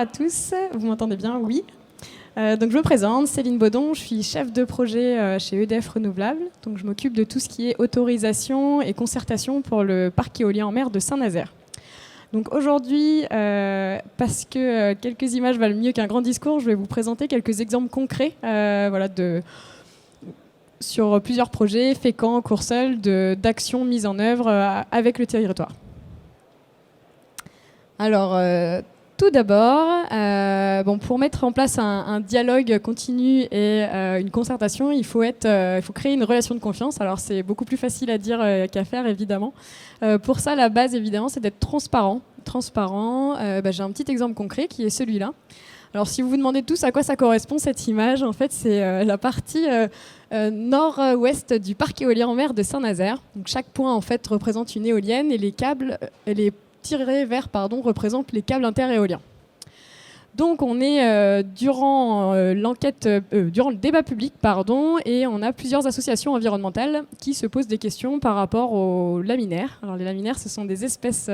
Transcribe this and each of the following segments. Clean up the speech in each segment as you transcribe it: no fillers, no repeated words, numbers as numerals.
à tous, vous m'entendez bien? Oui. Donc je me présente, Céline Baudon, je suis chef de projet chez EDF Renouvelables. Donc je m'occupe de tout ce qui est autorisation et concertation pour le parc éolien en mer de Saint-Nazaire. Donc aujourd'hui, parce que quelques images valent mieux qu'un grand discours, je vais vous présenter quelques exemples concrets sur plusieurs projets, Fécamp, Courseulles, d'actions mises en œuvre avec le territoire. Alors, tout d'abord, pour mettre en place un dialogue continu et une concertation, il faut créer une relation de confiance. Alors, c'est beaucoup plus facile à dire qu'à faire, évidemment. Pour ça, la base, évidemment, c'est d'être transparent. J'ai un petit exemple concret qui est celui-là. Alors, si vous vous demandez tous à quoi ça correspond, cette image, en fait, c'est la partie nord-ouest du parc éolien en mer de Saint-Nazaire. Donc, chaque point, en fait, représente une éolienne et les câbles, les tirés verts, représentent les câbles interéoliens. Donc, on est durant le débat public, et on a plusieurs associations environnementales qui se posent des questions par rapport aux laminaires. Alors, les laminaires, ce sont des espèces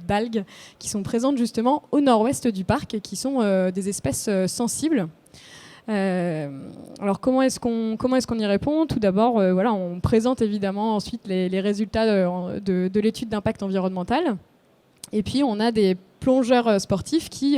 d'algues qui sont présentes justement au nord-ouest du parc et qui sont des espèces sensibles. Alors, comment est-ce qu'on y répond? Tout d'abord, on présente évidemment ensuite les résultats de l'étude d'impact environnemental. Et puis, on a des plongeurs sportifs qui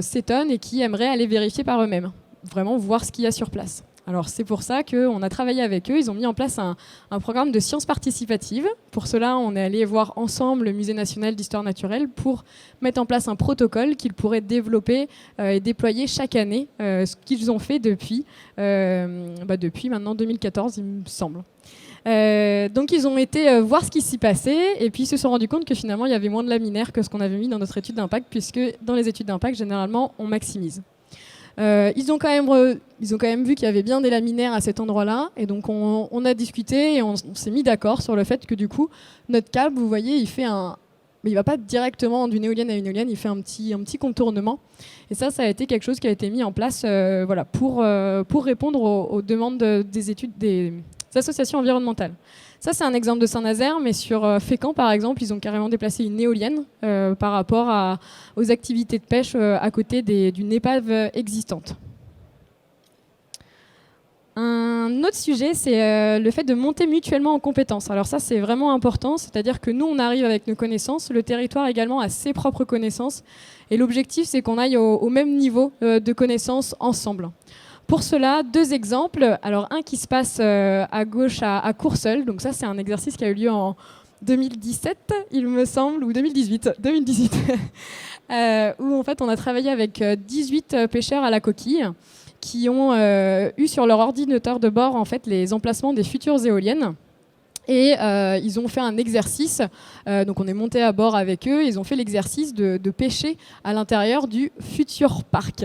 s'étonnent et qui aimeraient aller vérifier par eux-mêmes, vraiment voir ce qu'il y a sur place. Alors c'est pour ça qu'on a travaillé avec eux, ils ont mis en place un programme de sciences participatives. Pour cela, on est allé voir ensemble le Musée national d'histoire naturelle pour mettre en place un protocole qu'ils pourraient développer et déployer chaque année, ce qu'ils ont fait depuis maintenant 2014, il me semble. Donc ils ont été voir ce qui s'y passait et puis ils se sont rendus compte que finalement il y avait moins de laminaires que ce qu'on avait mis dans notre étude d'impact, puisque dans les études d'impact généralement on maximise. Ils ont quand même vu qu'il y avait bien des laminaires à cet endroit-là, et donc on a discuté et on s'est mis d'accord sur le fait que du coup notre câble, vous voyez, mais il va pas directement d'une éolienne à une éolienne, il fait un petit contournement. Et ça a été quelque chose qui a été mis en place pour répondre aux demandes des associations environnementales. Ça, c'est un exemple de Saint-Nazaire, mais sur Fécamp, par exemple, ils ont carrément déplacé une éolienne par rapport aux activités de pêche à côté d'une épave existante. Un autre sujet, c'est le fait de monter mutuellement en compétences. Alors ça, c'est vraiment important, c'est-à-dire que nous, on arrive avec nos connaissances, le territoire également a ses propres connaissances, et l'objectif, c'est qu'on aille au même niveau de connaissances ensemble. Pour cela, deux exemples. Alors, un qui se passe à gauche à Courseulles. Donc ça, c'est un exercice qui a eu lieu en 2017, il me semble, ou 2018, où en fait, on a travaillé avec 18 pêcheurs à la coquille qui ont eu sur leur ordinateur de bord en fait, les emplacements des futures éoliennes. Et ils ont fait un exercice, donc on est monté à bord avec eux, ils ont fait l'exercice de pêcher à l'intérieur du futur parc.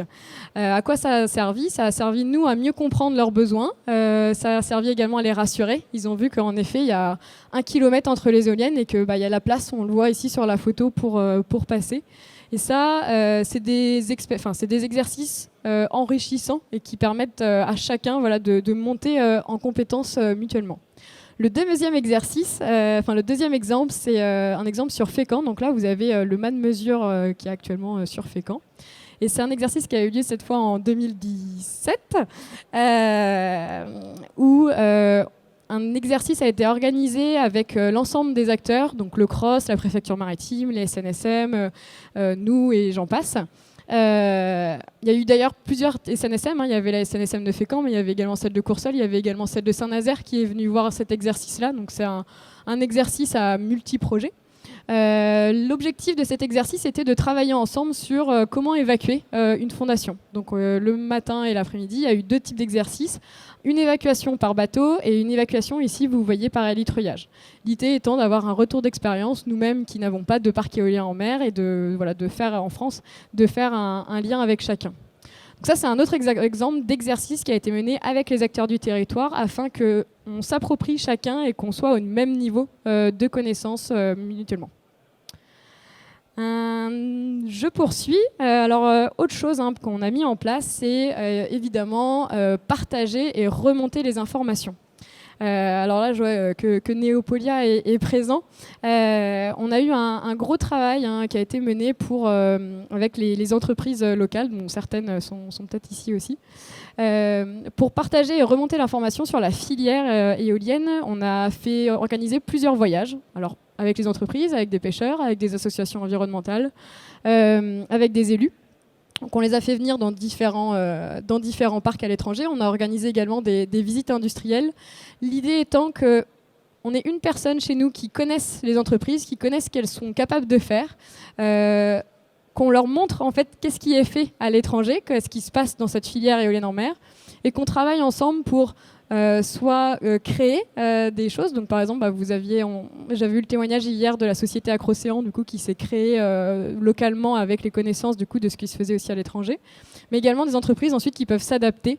À quoi ça a servi? Ça a servi, nous, à mieux comprendre leurs besoins. Ça a servi également à les rassurer. Ils ont vu qu'en effet, il y a 1 kilomètre entre les éoliennes et qu'il y a la place, on le voit ici sur la photo, pour passer. Et ça, c'est des exercices enrichissants et qui permettent à chacun de monter en compétences mutuellement. Le deuxième exemple, c'est un exemple sur Fécamp. Donc là, vous avez le mât de mesure qui est actuellement sur Fécamp. Et c'est un exercice qui a eu lieu cette fois en 2017, où un exercice a été organisé avec l'ensemble des acteurs, donc le CROSS, la préfecture maritime, les SNSM, nous et j'en passe. Il y a eu d'ailleurs plusieurs SNSM, il y avait la SNSM de Fécamp, mais il y avait également celle de Courseulles, il y avait également celle de Saint-Nazaire qui est venue voir cet exercice-là. Donc c'est un exercice à multi-projets. L'objectif de cet exercice était de travailler ensemble sur comment évacuer une fondation. Donc le matin et l'après-midi, il y a eu 2 types d'exercices. Une évacuation par bateau et une évacuation, ici, vous voyez, par hélitreuillage. L'idée étant d'avoir un retour d'expérience, nous-mêmes qui n'avons pas de parc éolien en mer, et de faire en France, de faire un lien avec chacun. Donc ça, c'est un autre exemple d'exercice qui a été mené avec les acteurs du territoire afin qu'on s'approprie chacun et qu'on soit au même niveau de connaissances mutuellement. Je poursuis. Autre chose qu'on a mis en place, c'est évidemment partager et remonter les informations. Alors là, je vois que Neopolia est présent. On a eu un gros travail qui a été mené avec les entreprises locales, dont certaines sont peut-être ici aussi, pour partager et remonter l'information sur la filière éolienne. On a fait organiser plusieurs voyages, alors avec les entreprises, avec des pêcheurs, avec des associations environnementales, avec des élus. Donc on les a fait venir dans différents parcs à l'étranger. On a organisé également des visites industrielles. L'idée étant qu'on ait une personne chez nous qui connaisse les entreprises, qui connaisse ce qu'elles sont capables de faire, qu'on leur montre en fait qu'est-ce qui est fait à l'étranger, qu'est-ce qui se passe dans cette filière éolienne en mer, et qu'on travaille ensemble pour soit créer des choses. Donc par exemple, j'avais eu le témoignage hier de la société Acrocéan du coup, qui s'est créée localement avec les connaissances du coup, de ce qui se faisait aussi à l'étranger, mais également des entreprises ensuite qui peuvent s'adapter.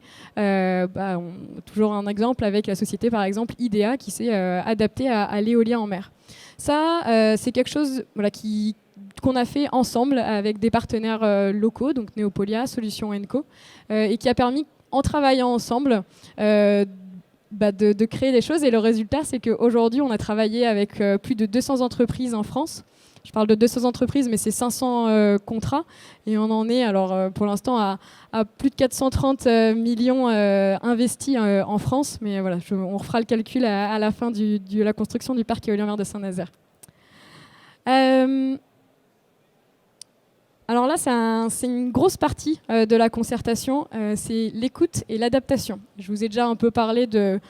Toujours un exemple avec la société par exemple IDEA qui s'est adaptée à l'éolien en mer. Ça, c'est quelque chose qu'on a fait ensemble avec des partenaires locaux, donc Neopolia, Solutions Enco, et qui a permis, en travaillant ensemble, de créer des choses. Et le résultat, c'est qu'aujourd'hui, on a travaillé avec plus de 200 entreprises en France. Je parle de 200 entreprises, mais c'est 500 contrats. Et on en est, alors, pour l'instant, à plus de 430 millions investis en France. Mais voilà, on refera le calcul à la fin de la construction du parc éolien mer de Saint-Nazaire. Alors là, c'est une grosse partie de la concertation, c'est l'écoute et l'adaptation. Je vous ai déjà un peu parlé de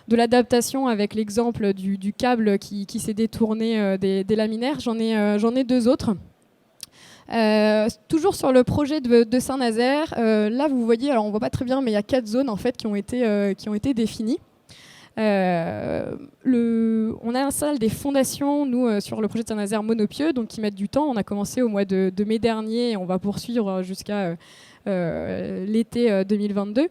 l'adaptation avec l'exemple du câble qui s'est détourné des laminaires. J'en ai deux autres. Toujours sur le projet de Saint-Nazaire, là vous voyez, alors on ne voit pas très bien, mais il y a 4 zones en fait, qui ont été définies. On installe des fondations, nous, sur le projet de Saint-Nazaire monopieux, donc qui mettent du temps. On a commencé au mois de mai dernier et on va poursuivre jusqu'à l'été 2022.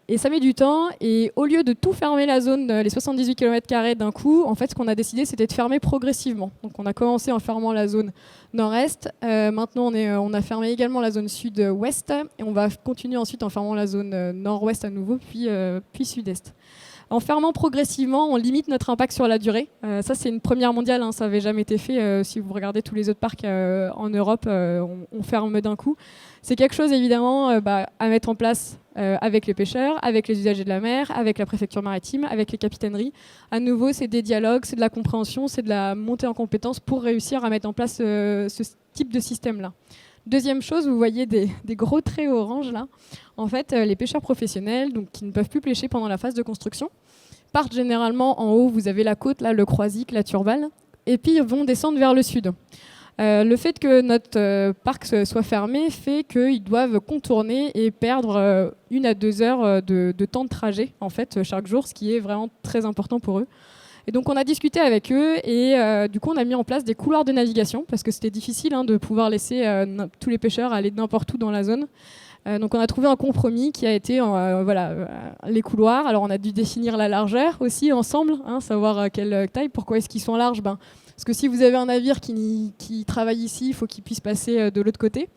Et ça met du temps. Et au lieu de tout fermer la zone, les 78 km² d'un coup, en fait, ce qu'on a décidé, c'était de fermer progressivement. Donc on a commencé en fermant la zone nord-est. Maintenant, on a fermé également la zone sud-ouest. Et on va continuer ensuite en fermant la zone nord-ouest à nouveau, puis sud-est. En fermant progressivement, on limite notre impact sur la durée. Ça, c'est une première mondiale, ça n'avait jamais été fait. Si vous regardez tous les autres parcs en Europe, on ferme d'un coup. C'est quelque chose, évidemment, à mettre en place avec les pêcheurs, avec les usagers de la mer, avec la préfecture maritime, avec les capitaineries. À nouveau, c'est des dialogues, c'est de la compréhension, c'est de la montée en compétences pour réussir à mettre en place ce type de système-là. Deuxième chose, vous voyez des gros traits orange là. En fait, les pêcheurs professionnels, donc, qui ne peuvent plus pêcher pendant la phase de construction, partent généralement en haut, vous avez la côte, là, le Croisic, la Turballe, et puis ils vont descendre vers le sud. Le fait que notre parc soit fermé fait qu'ils doivent contourner et perdre 1 à 2 heures de temps de trajet en fait, chaque jour, ce qui est vraiment très important pour eux. Et donc on a discuté avec eux et du coup on a mis en place des couloirs de navigation parce que c'était difficile de pouvoir laisser tous les pêcheurs aller n'importe où dans la zone. Donc on a trouvé un compromis qui a été les couloirs. Alors on a dû définir la largeur aussi ensemble, savoir quelle taille, pourquoi est-ce qu'ils sont larges. Parce que si vous avez un navire qui travaille ici, il faut qu'il puisse passer de l'autre côté.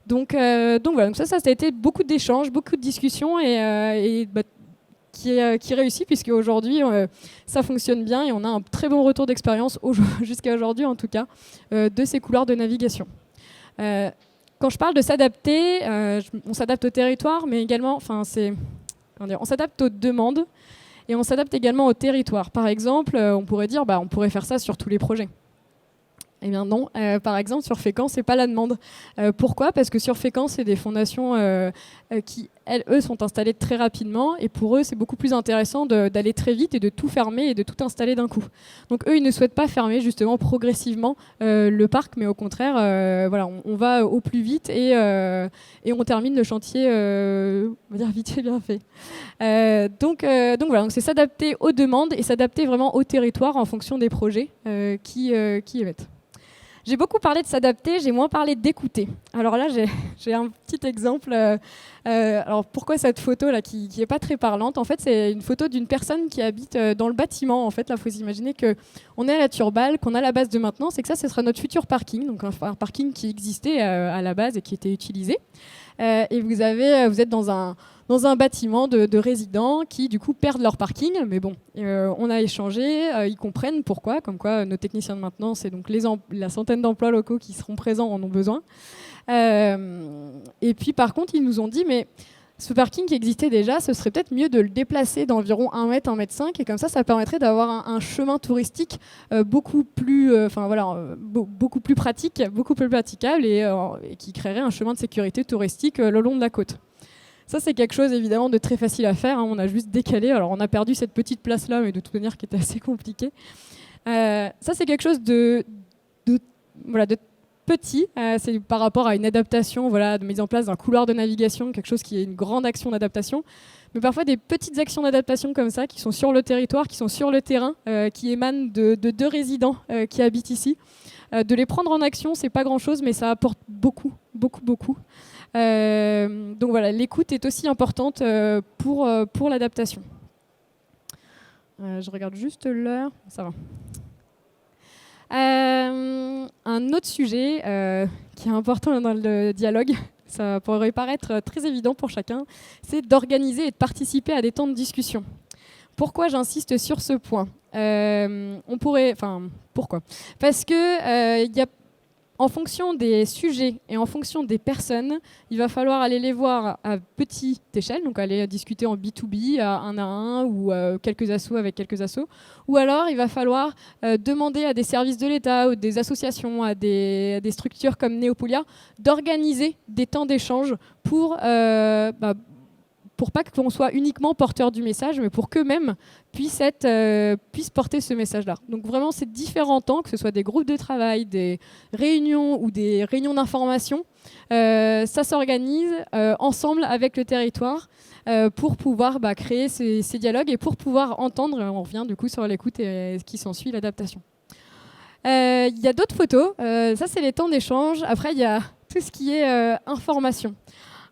Donc voilà, donc ça a été beaucoup d'échanges, beaucoup de discussions qui réussit puisque aujourd'hui ça fonctionne bien et on a un très bon retour d'expérience jusqu'à aujourd'hui en tout cas de ces couloirs de navigation. Quand je parle de s'adapter, on s'adapte au territoire, mais également, on s'adapte aux demandes et on s'adapte également au territoire. Par exemple, on pourrait dire, on pourrait faire ça sur tous les projets. Eh bien non, par exemple sur Fécamp, c'est pas la demande. Pourquoi ? Parce que sur Fécamp, c'est des fondations qui, eux, sont installées très rapidement et pour eux, c'est beaucoup plus intéressant d'aller très vite et de tout fermer et de tout installer d'un coup. Donc eux, ils ne souhaitent pas fermer justement progressivement le parc, mais au contraire, on va au plus vite et on termine le chantier, on va dire vite et bien fait. Donc c'est s'adapter aux demandes et s'adapter vraiment au territoire en fonction des projets qui émettent. J'ai beaucoup parlé de s'adapter, j'ai moins parlé d'écouter. Alors là, j'ai un petit exemple. Alors pourquoi cette photo là qui est pas très parlante ? En fait, c'est une photo d'une personne qui habite dans le bâtiment. En fait, là, faut s'imaginer que on est à la Turballe, qu'on a la base de maintenance et que ça, ce sera notre futur parking, donc un parking qui existait à la base et qui était utilisé. Et vous êtes dans dans un bâtiment de résidents qui du coup perdent leur parking. Mais bon, on a échangé, ils comprennent pourquoi, comme quoi nos techniciens de maintenance et donc la centaine d'emplois locaux qui seront présents en ont besoin. Et puis par contre, ils nous ont dit, mais ce parking qui existait déjà, ce serait peut-être mieux de le déplacer d'environ 1 mètre, 1 mètre 5, et comme ça permettrait d'avoir un chemin touristique beaucoup plus pratique, beaucoup plus praticable, et qui créerait un chemin de sécurité touristique le long de la côte. Ça, c'est quelque chose évidemment de très facile à faire, hein. On a juste décalé. Alors, on a perdu cette petite place-là, mais de toute manière qui était assez compliquée. Ça, c'est quelque chose de petit. C'est par rapport à une adaptation, de mise en place d'un couloir de navigation, quelque chose qui est une grande action d'adaptation. Mais parfois, des petites actions d'adaptation comme ça, qui sont sur le territoire, qui sont sur le terrain, qui émanent de 2 résidents qui habitent ici. De les prendre en action, c'est pas grand-chose, mais ça apporte beaucoup. Donc voilà, l'écoute est aussi importante pour l'adaptation. Je regarde juste l'heure, ça va. Un autre sujet qui est important dans le dialogue, ça pourrait paraître très évident pour chacun, c'est d'organiser et de participer à des temps de discussion. Pourquoi j'insiste sur ce point ? Pourquoi ? Parce que en fonction des sujets et en fonction des personnes, il va falloir aller les voir à petite échelle, donc aller discuter en B2B, à 1 ou quelques assos avec quelques assos. Ou alors, il va falloir demander à des services de l'État ou des associations, à des structures comme Neopolia, d'organiser des temps d'échange pour pas qu'on soit uniquement porteur du message, mais pour qu'eux-mêmes puissent porter ce message-là. Donc vraiment, c'est différents temps, que ce soit des groupes de travail, des réunions ou des réunions d'information, ça s'organise ensemble avec le territoire pour pouvoir créer ces dialogues et pour pouvoir entendre, on revient du coup sur l'écoute et ce qui s'ensuit, l'adaptation. Il y a d'autres photos, ça c'est les temps d'échange. Après, il y a tout ce qui est information.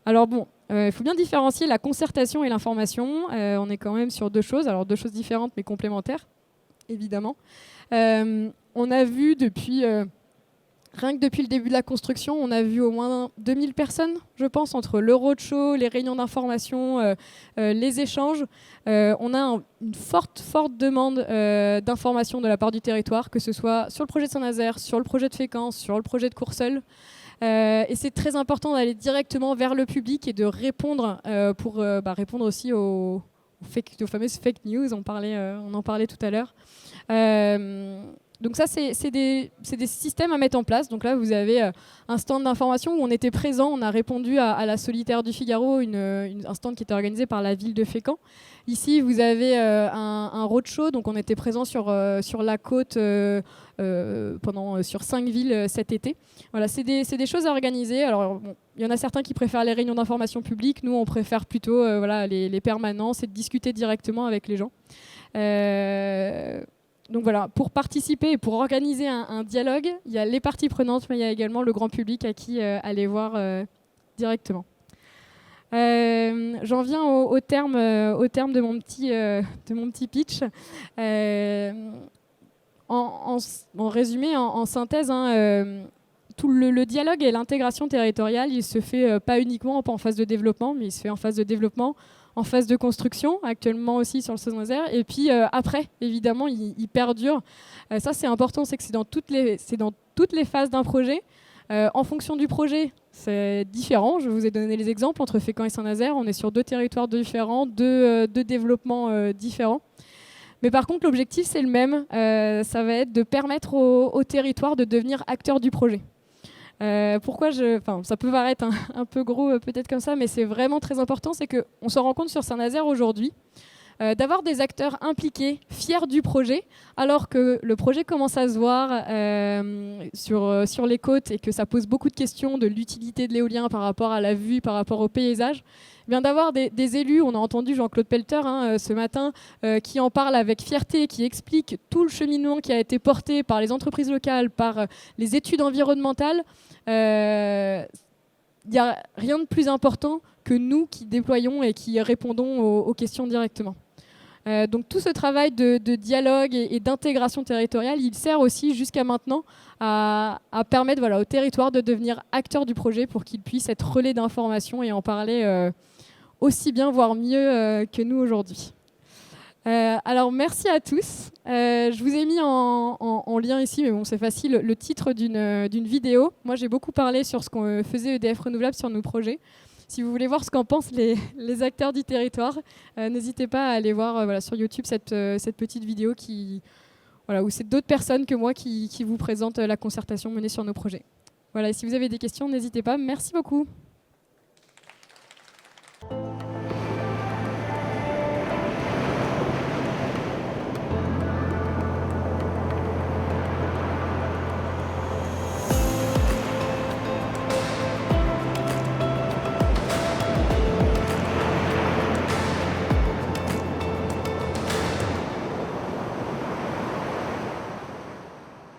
Alors bon, il faut bien différencier la concertation et l'information. On est quand même sur 2 choses, alors 2 choses différentes mais complémentaires, évidemment. On a vu rien que depuis le début de la construction, on a vu au moins 2000 personnes, je pense, entre le roadshow, les réunions d'information, les échanges. On a une forte demande d'information de la part du territoire, que ce soit sur le projet de Saint-Nazaire, sur le projet de Fécamp, sur le projet de Courseulles. Et c'est très important d'aller directement vers le public et de répondre pour répondre aussi aux fameuses fake news, on en parlait tout à l'heure. Donc ça, c'est des systèmes à mettre en place. Donc là, vous avez un stand d'information où on était présent, on a répondu à la Solitaire du Figaro, un stand qui était organisé par la ville de Fécamp. Ici, vous avez un roadshow, donc on était présent sur la côte sur 5 villes cet été. Voilà, c'est des choses à organiser. Alors, bon, il y en a certains qui préfèrent les réunions d'information publique. Nous, on préfère plutôt les permanences et de discuter directement avec les gens. Donc voilà, pour participer et pour organiser un dialogue, il y a les parties prenantes, mais il y a également le grand public à qui aller voir directement. J'en viens au terme de mon petit pitch. En résumé, en synthèse, tout le dialogue et l'intégration territoriale, il se fait pas uniquement en phase de développement, mais il se fait en phase de développement, en phase de construction, actuellement aussi sur le Saint-Nazaire, et puis après, évidemment, il perdure. Ça, c'est important, c'est que c'est dans toutes les phases d'un projet. En fonction du projet, c'est différent. Je vous ai donné les exemples entre Fécamp et Saint-Nazaire. On est sur 2 territoires différents, 2 développements différents. Mais par contre, l'objectif, c'est le même. Ça va être de permettre au territoire de devenir acteur du projet. Ça peut paraître un peu gros peut-être comme ça, mais c'est vraiment très important. C'est qu'on se rend compte sur Saint-Nazaire aujourd'hui d'avoir des acteurs impliqués, fiers du projet, alors que le projet commence à se voir sur les côtes et que ça pose beaucoup de questions de l'utilité de l'éolien par rapport à la vue, par rapport au paysage. Bien d'avoir des élus, on a entendu Jean-Claude Pelter ce matin, qui en parle avec fierté, qui explique tout le cheminement qui a été porté par les entreprises locales, par les études environnementales. Il n'y a rien de plus important que nous qui déployons et qui répondons aux questions directement. Donc tout ce travail de dialogue et d'intégration territoriale, il sert aussi jusqu'à maintenant à permettre au territoire de devenir acteur du projet pour qu'il puisse être relais d'information et en parler aussi bien, voire mieux que nous aujourd'hui. Alors merci à tous. Je vous ai mis en lien ici, mais bon c'est facile, le titre d'une vidéo. Moi j'ai beaucoup parlé sur ce qu'on faisait EDF Renouvelable sur nos projets. Si vous voulez voir ce qu'en pensent les acteurs du territoire, n'hésitez pas à aller voir voilà, sur YouTube cette petite vidéo où c'est d'autres personnes que moi qui vous présentent la concertation menée sur nos projets. Voilà, et si vous avez des questions, n'hésitez pas. Merci beaucoup.